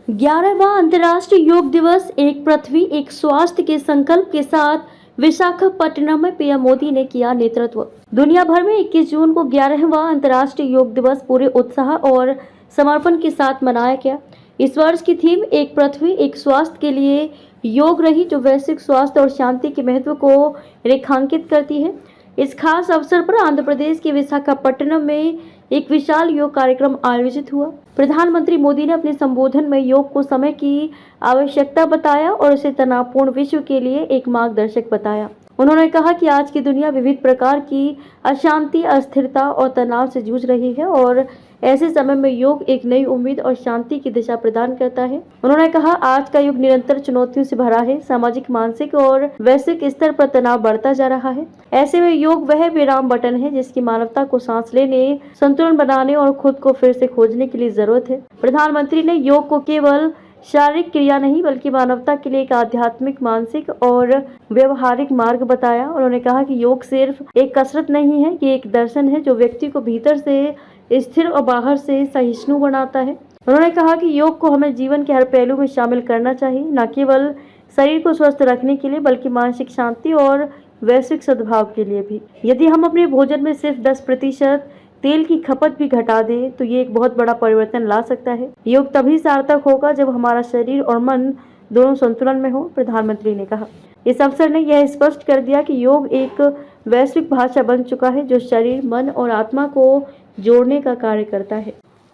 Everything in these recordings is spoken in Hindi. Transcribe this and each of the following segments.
ग्यारहवां अंतर्राष्ट्रीय योग दिवस एक पृथ्वी एक स्वास्थ्य के संकल्प के साथ विशाखापट्टनम में पीएम मोदी ने किया नेतृत्व। दुनिया भर में 21 जून को 11वां अंतर्राष्ट्रीय योग दिवस पूरे उत्साह और समर्पण के साथ मनाया गया। इस वर्ष की थीम एक पृथ्वी एक स्वास्थ्य के लिए योग रही, जो वैश्विक स्वास्थ्य और शांति के महत्व को रेखांकित करती है। इस खास अवसर पर आंध्र प्रदेश के विशाखापट्टनम में एक विशाल योग कार्यक्रम आयोजित हुआ। प्रधानमंत्री मोदी ने अपने संबोधन में योग को समय की आवश्यकता बताया और इसे तनावपूर्ण विश्व के लिए एक मार्गदर्शक बताया। उन्होंने कहा कि आज की दुनिया विविध प्रकार की अशांति, अस्थिरता और तनाव से जूझ रही है और ऐसे समय में योग एक नई उम्मीद और शांति की दिशा प्रदान करता है। उन्होंने कहा, आज का युग निरंतर चुनौतियों से भरा है। सामाजिक, मानसिक और वैश्विक स्तर पर तनाव बढ़ता जा रहा है। ऐसे में योग वह विराम बटन है जिसकी मानवता को सांस लेने, संतुलन बनाने और खुद को फिर से खोजने के लिए जरूरत है। प्रधानमंत्री ने योग को केवल शारीरिक क्रिया नहीं बल्कि मानवता के लिए एक आध्यात्मिक, मानसिक और व्यवहारिक मार्ग बताया। उन्होंने कहा कि योग सिर्फ एक कसरत नहीं है, ये एक दर्शन है जो व्यक्ति को भीतर से स्थिर और बाहर से सहिष्णु बनाता है। उन्होंने कहा कि योग को हमें जीवन के हर पहलू में शामिल करना चाहिए, न केवल शरीर को स्वस्थ रखने के लिए बल्कि मानसिक शांति और वैश्विक सद्भाव के लिए भी। यदि हम अपने भोजन में सिर्फ 10% तेल की खपत भी घटा दें तो ये एक बहुत बड़ा परिवर्तन ला सकता है। योग तभी सार्थक होगा जब हमारा शरीर और मन दोनों संतुलन में हो, प्रधानमंत्री ने कहा। इस अवसर ने यह स्पष्ट कर दिया कि योग एक वैश्विक भाषा बन चुका है जो शरीर, मन और आत्मा को जोड़ने का कार्य करता है।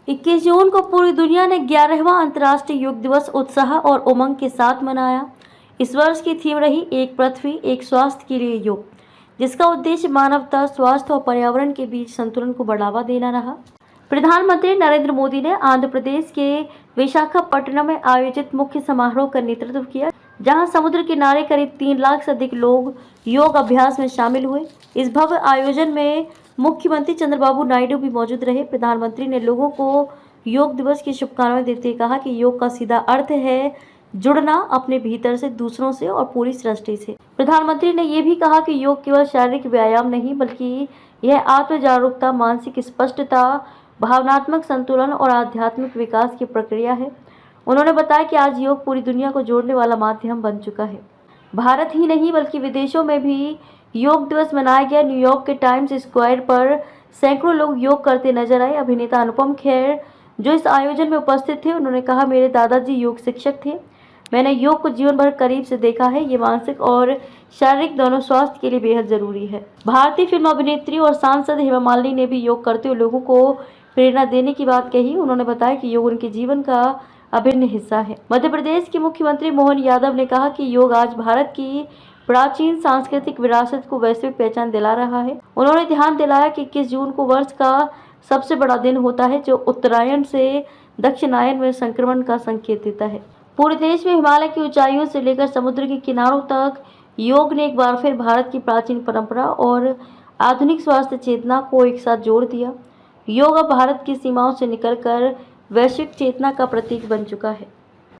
21 जून को पूरी दुनिया ने 11वां अंतर्राष्ट्रीय योग दिवस उत्साह और उमंग के साथ मनाया। इस वर्ष की थीम रही एक पृथ्वी एक स्वास्थ्य के लिए योग, जिसका उद्देश्य मानवता, स्वास्थ्य और पर्यावरण के बीच संतुलन को बढ़ावा देना रहा। प्रधानमंत्री नरेंद्र मोदी ने आंध्र प्रदेश के विशाखापट्टनम में आयोजित मुख्य समारोह का नेतृत्व किया, जहां समुद्र किनारे करीब 3 लाख से अधिक लोग योग अभ्यास में शामिल हुए। इस भव्य आयोजन में मुख्यमंत्री चंद्रबाबू नायडू भी मौजूद रहे। प्रधानमंत्री ने लोगों को योग दिवस की शुभकामनाएं देते हुए कहा कि योग का सीधा अर्थ है जुड़ना अपने भीतर से, दूसरों से और पूरी सृष्टि से। प्रधानमंत्री ने यह भी कहा कि योग केवल शारीरिक व्यायाम नहीं बल्कि यह आत्म जागरूकता, मानसिक स्पष्टता, भावनात्मक संतुलन और आध्यात्मिक विकास की प्रक्रिया है। उन्होंने बताया कि आज योग पूरी दुनिया को जोड़ने वाला माध्यम बन चुका है। भारत ही नहीं बल्कि विदेशों में भी योग दिवस मनाया गया। न्यूयॉर्क के टाइम्स स्क्वायर पर सैकड़ों लोग योग करते नजर आए। अभिनेता अनुपम खेर जो इस आयोजन में उपस्थित थे, उन्होंने कहा, मेरे दादाजी योग शिक्षक थे। मैंने योग को जीवन भर करीब से देखा है। ये मानसिक और शारीरिक दोनों स्वास्थ्य के लिए बेहद जरूरी है। भारतीय फिल्म अभिनेत्री और सांसद हेमा मालिनी ने भी योग करते हुए लोगों को प्रेरणा देने की बात कही। उन्होंने बताया कि योग उनके जीवन का अभिन्न हिस्सा है। मध्य प्रदेश के मुख्यमंत्री मोहन यादव ने कहा कि योग आज भारत की प्राचीन सांस्कृतिक विरासत को वैश्विक पहचान दिला रहा है। उन्होंने ध्यान दिलाया कि 21 जून को वर्ष का सबसे बड़ा दिन होता है जो उत्तरायण से दक्षिणायन में संक्रमण का संकेत देता है। पूरे देश में हिमालय की ऊंचाइयों से लेकर समुद्र के किनारों तक योग ने एक बार फिर भारत की प्राचीन परंपरा और आधुनिक स्वास्थ्य चेतना को एक साथ जोड़ दिया। योग अब भारत की सीमाओं से निकलकर वैश्विक चेतना का प्रतीक बन चुका है।